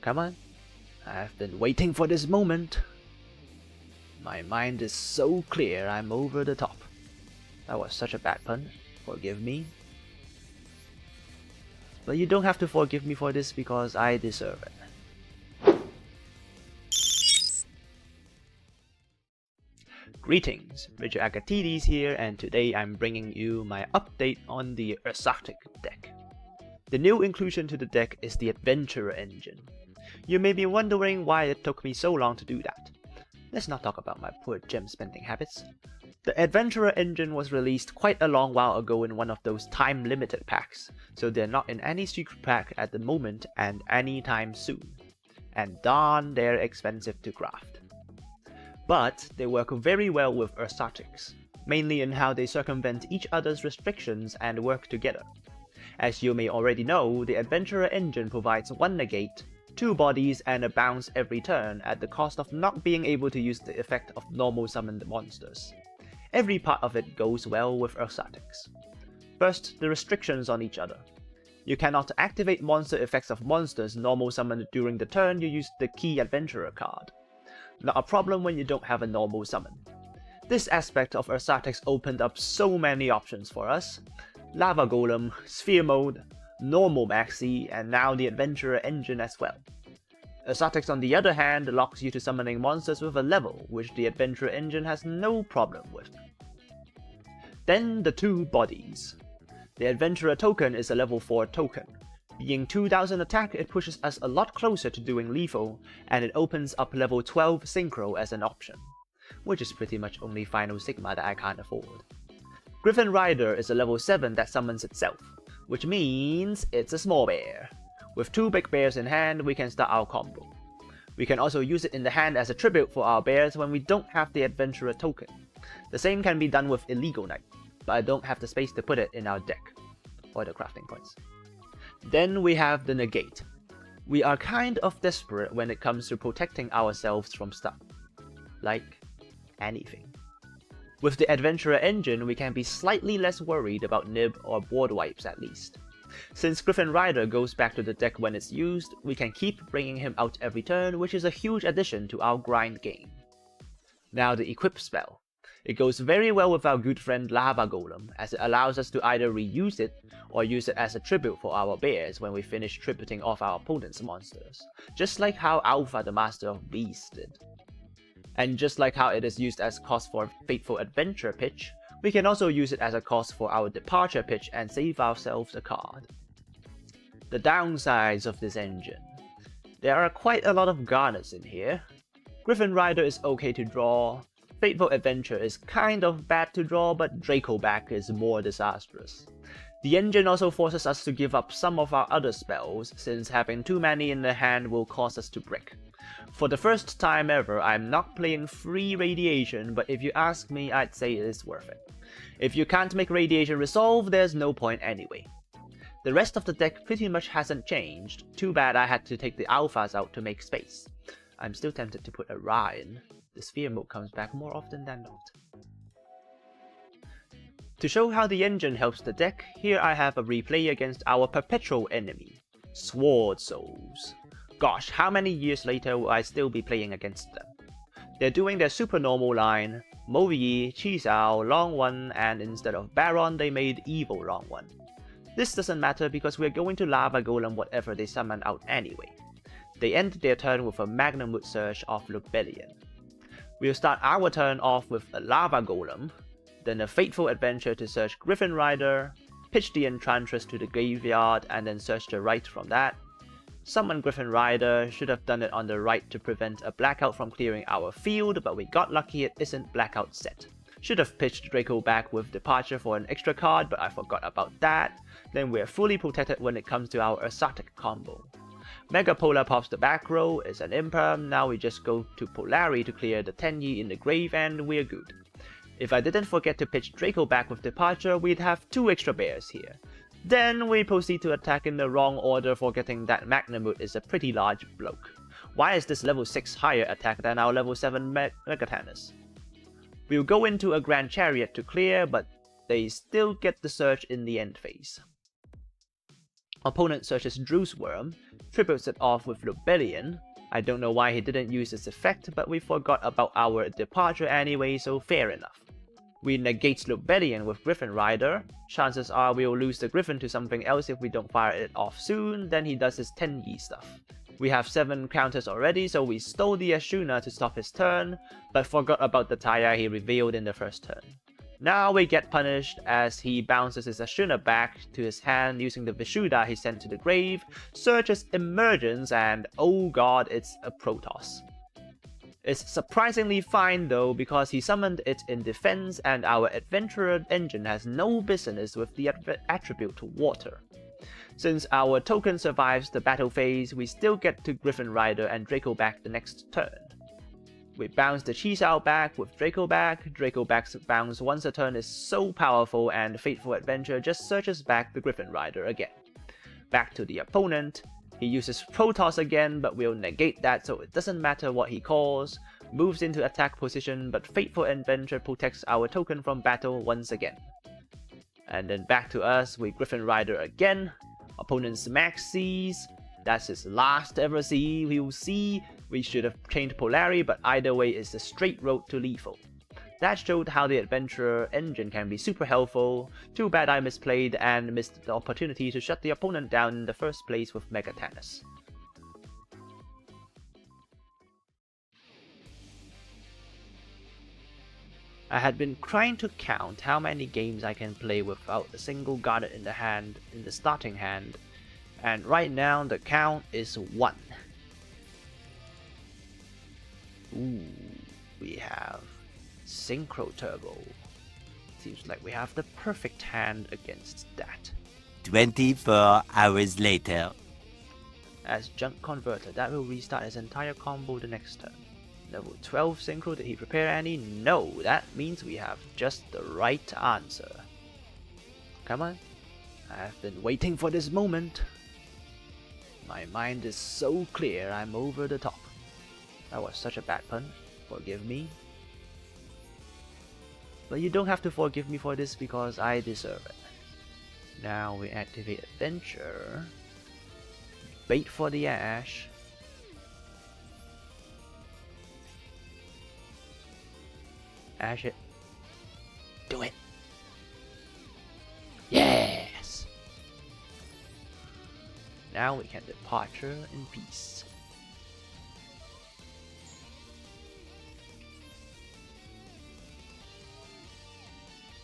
Come on, I've been waiting for this moment. My mind is so clear I'm over the top. That was such a bad pun, forgive me. But you don't have to forgive me for this because I deserve it. Greetings, Rigil Agateiades here, and today I'm bringing you my update on the Ursarctic deck. The new inclusion to the deck is the Adventurer engine. You may be wondering why it took me so long to do that. Let's not talk about my poor gem spending habits. The Adventurer engine was released quite a long while ago in one of those time-limited packs, so they're not in any secret pack at the moment and anytime soon. And darn, they're expensive to craft. But they work very well with Ursarctics, mainly in how they circumvent each other's restrictions and work together. As you may already know, the Adventurer engine provides 1 negate, 2 bodies, and a bounce every turn at the cost of not being able to use the effect of normal summoned monsters. Every part of it goes well with Ursarctics. First, the restrictions on each other. You cannot activate monster effects of monsters normal summoned during the turn you use the key Adventurer card. Not a problem when you don't have a normal summon. This aspect of Ursarctics opened up so many options for us. Lava Golem, Sphere Mode, Normal Maxi, and now the Adventurer engine as well. Ursarctics on the other hand locks you to summoning monsters with a level, which the Adventurer engine has no problem with. Then the 2 bodies. The Adventurer token is a level 4 token. Being 2000 attack, it pushes us a lot closer to doing lethal, and it opens up level 12 Synchro as an option, which is pretty much only Final Sigma that I can't afford. Griffin Rider is a level 7 that summons itself, which means it's a small bear. With 2 big bears in hand, we can start our combo. We can also use it in the hand as a tribute for our bears when we don't have the Adventurer token. The same can be done with Illegal Knight, but I don't have the space to put it in our deck, or the crafting points. Then we have the negate. We are kind of desperate when it comes to protecting ourselves from stuff. Like anything. With the Adventurer engine, we can be slightly less worried about nib or board wipes at least. Since Griffin Rider goes back to the deck when it's used, we can keep bringing him out every turn, which is a huge addition to our grind game. Now the equip spell. It goes very well with our good friend Lava Golem, as it allows us to either reuse it or use it as a tribute for our bears when we finish tributing off our opponent's monsters, just like how Alpha the Master of Beasts did. And just like how it is used as cost for Fateful Adventure pitch, we can also use it as a cost for our Departure pitch and save ourselves a card. The downsides of this engine. There are quite a lot of garners in here. Griffin Rider is okay to draw, Fateful Adventure is kind of bad to draw, but Draco back is more disastrous. The engine also forces us to give up some of our other spells, since having too many in the hand will cause us to brick. For the first time ever, I'm not playing free Radiation, but if you ask me, I'd say it is worth it. If you can't make Radiation resolve, there's no point anyway. The rest of the deck pretty much hasn't changed, too bad I had to take the alphas out to make space. I'm still tempted to put a Ra in. The Sphere mode comes back more often than not. To show how the engine helps the deck, here I have a replay against our perpetual enemy, Sword Souls. Gosh, how many years later will I still be playing against them? They're doing their super normal line, Moyi, Chisao, Long One, and instead of Baron they made Evil Long One. This doesn't matter because we're going to Lava Golem whatever they summon out anyway. They end their turn with a Magnamut Surge of Lubellion. We'll start our turn off with a Lava Golem, then a Fateful Adventure to search Griffin Rider, pitch the Enchantress to the graveyard and then search the right from that. Summon Griffin Rider, should have done it on the right to prevent a blackout from clearing our field, but we got lucky it isn't blackout set. Should have pitched Draco back with Departure for an extra card, but I forgot about that. Then we're fully protected when it comes to our Ursarctic combo. Mega Polar pops the back row, is an imperm, now we just go to Polari to clear the Tenyi in the grave and we're good. If I didn't forget to pitch Draco back with Departure, we'd have 2 extra bears here. Then we proceed to attack in the wrong order, forgetting that Magnamut is a pretty large bloke. Why is this level 6 higher attack than our level 7 Agateiades? We'll go into a Grand Chariot to clear, but they still get the surge in the end phase. Opponent searches Drew's Worm, triples it off with Lobellion. I don't know why he didn't use this effect, but we forgot about our departure anyway, so fair enough. We negate Lobellion with Griffin Rider. Chances are we'll lose the Griffin to something else if we don't fire it off soon, then he does his 10-yi stuff. We have 7 counters already, so we stole the Ashuna to stop his turn, but forgot about the Taya he revealed in the first turn. Now we get punished as he bounces his Ashuna back to his hand using the Vishuddha he sent to the grave, searches Emergence, and oh god, it's a Protoss. It's surprisingly fine though because he summoned it in defense and our Adventurer engine has no business with the attribute Water. Since our token survives the battle phase, we still get to Griffin Rider and Draco back the next turn. We bounce the Chisao back with Draco back. Draco back's bounce once a turn is so powerful and Fateful Adventure just searches back the Griffin Rider again. Back to the opponent. He uses Protoss again, but we'll negate that so it doesn't matter what he calls. Moves into attack position, but Fateful Adventure protects our token from battle once again. And then back to us, we Griffin Rider again. Opponent's max sees. That's his last ever see. We'll see. We should have changed Polari, but either way it's a straight road to lethal. That showed how the Adventurer engine can be super helpful. Too bad I misplayed and missed the opportunity to shut the opponent down in the first place with Megatanus. I had been trying to count how many games I can play without a single Garnet in the hand, in the starting hand, and right now the count is 1. Ooh, we have Synchro Turbo. Seems like we have the perfect hand against that. 24 hours later. As Junk Converter, that will restart his entire combo the next turn. Level 12 Synchro, did he prepare any? No, that means we have just the right answer. Come on, I've been waiting for this moment. My mind is so clear, I'm over the top. That was such a bad pun, forgive me. But you don't have to forgive me for this because I deserve it. Now we activate Adventure. Bait for the Ash. Ash it. Do it. Yes! Now we can departure in peace.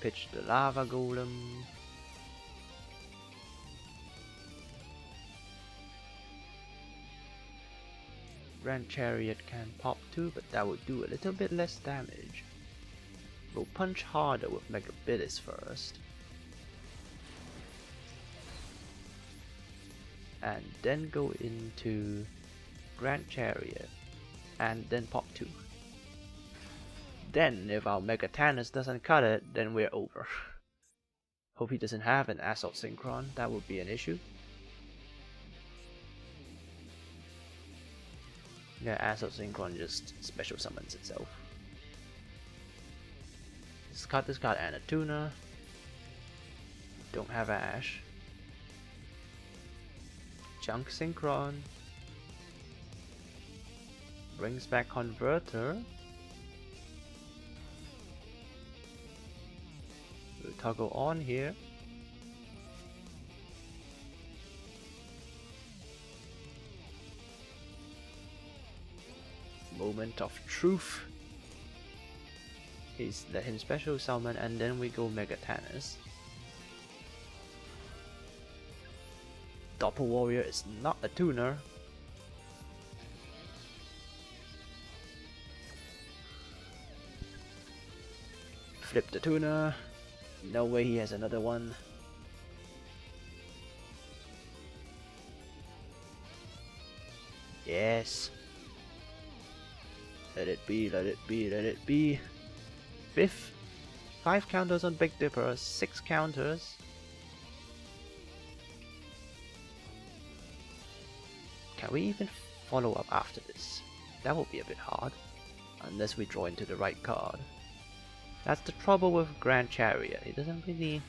Pitch the Lava Golem. Grand Chariot can pop too, but that would do a little bit less damage. We'll punch harder with Megabilis first. And then go into Grand Chariot. And then pop 2. Then, if our Megatanus doesn't cut it, then we're over. Hope he doesn't have an Assault Synchron, that would be an issue. Yeah, Assault Synchron just special summons itself. Discard and a Tuner. Don't have Ash. Junk Synchron. Brings back Converter. We'll toggle on here. Moment of truth. He's let him special summon and then we go Megatanus. Doppel Warrior is not a tuner. Flip the tuner. No way he has another one. Yes. Let it be, let it be, let it be. Biff. 5 counters on Big Dipper, 6 counters. Can we even follow up after this? That will be a bit hard. Unless we draw into the right card. That's the trouble with Grand Chariot. It doesn't really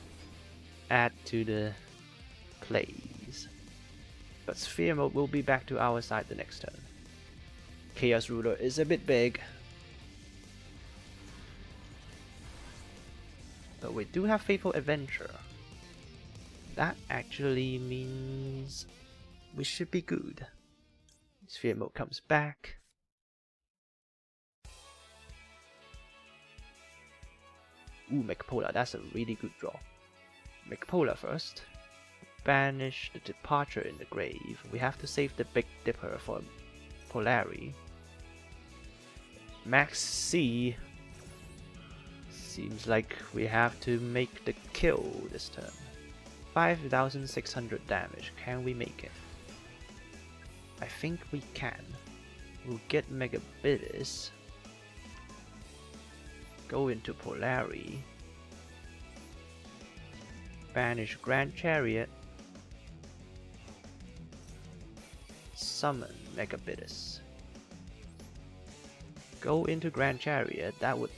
add to the plays. but Sphere Mode will be back to our side the next turn. Chaos Ruler is a bit big, but we do have Faithful Adventurer. That actually means we should be good. Sphere Mode comes back. Ooh, Megapola, that's a really good draw. Megapola first. Banish the Departure in the grave. We have to save the Big Dipper for Polari. Max C. Seems like we have to make the kill this turn. 5,600 damage. Can we make it? I think we can. We'll get Megabitis. Go into Polari. Banish Grand Chariot. Summon Megabitis. Go into Grand Chariot. That would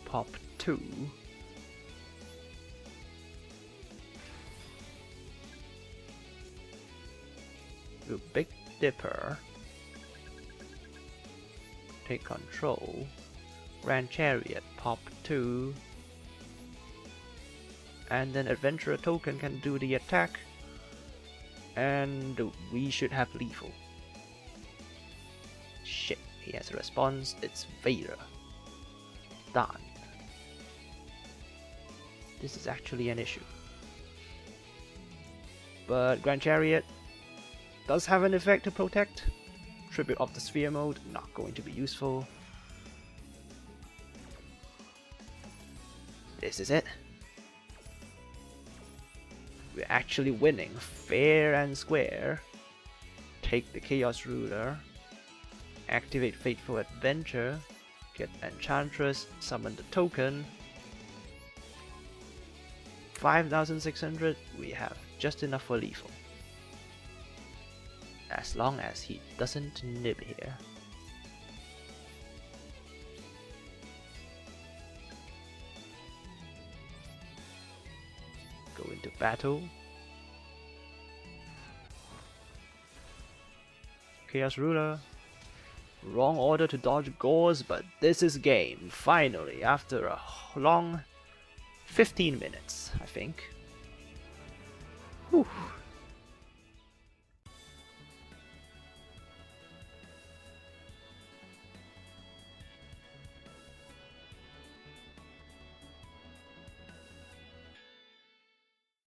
pop 2. Do Big Dipper. Take control. Grand Chariot, pop 2. And then Adventurer token can do the attack. And we should have lethal. Shit, he has a response. It's Vader. Done. This is actually an issue. But Grand Chariot does have an effect to protect. Tribute of the Sphere Mode, not going to be useful. This is it. We're actually winning fair and square. Take the Chaos Ruler. Activate Fateful Adventure. Get Enchantress. Summon the token. 5,600. We have just enough for lethal. As long as he doesn't nib here. Go into battle. Chaos Ruler. Wrong order to dodge Gores, but this is game. Finally, after a long 15 minutes, I think. Whew.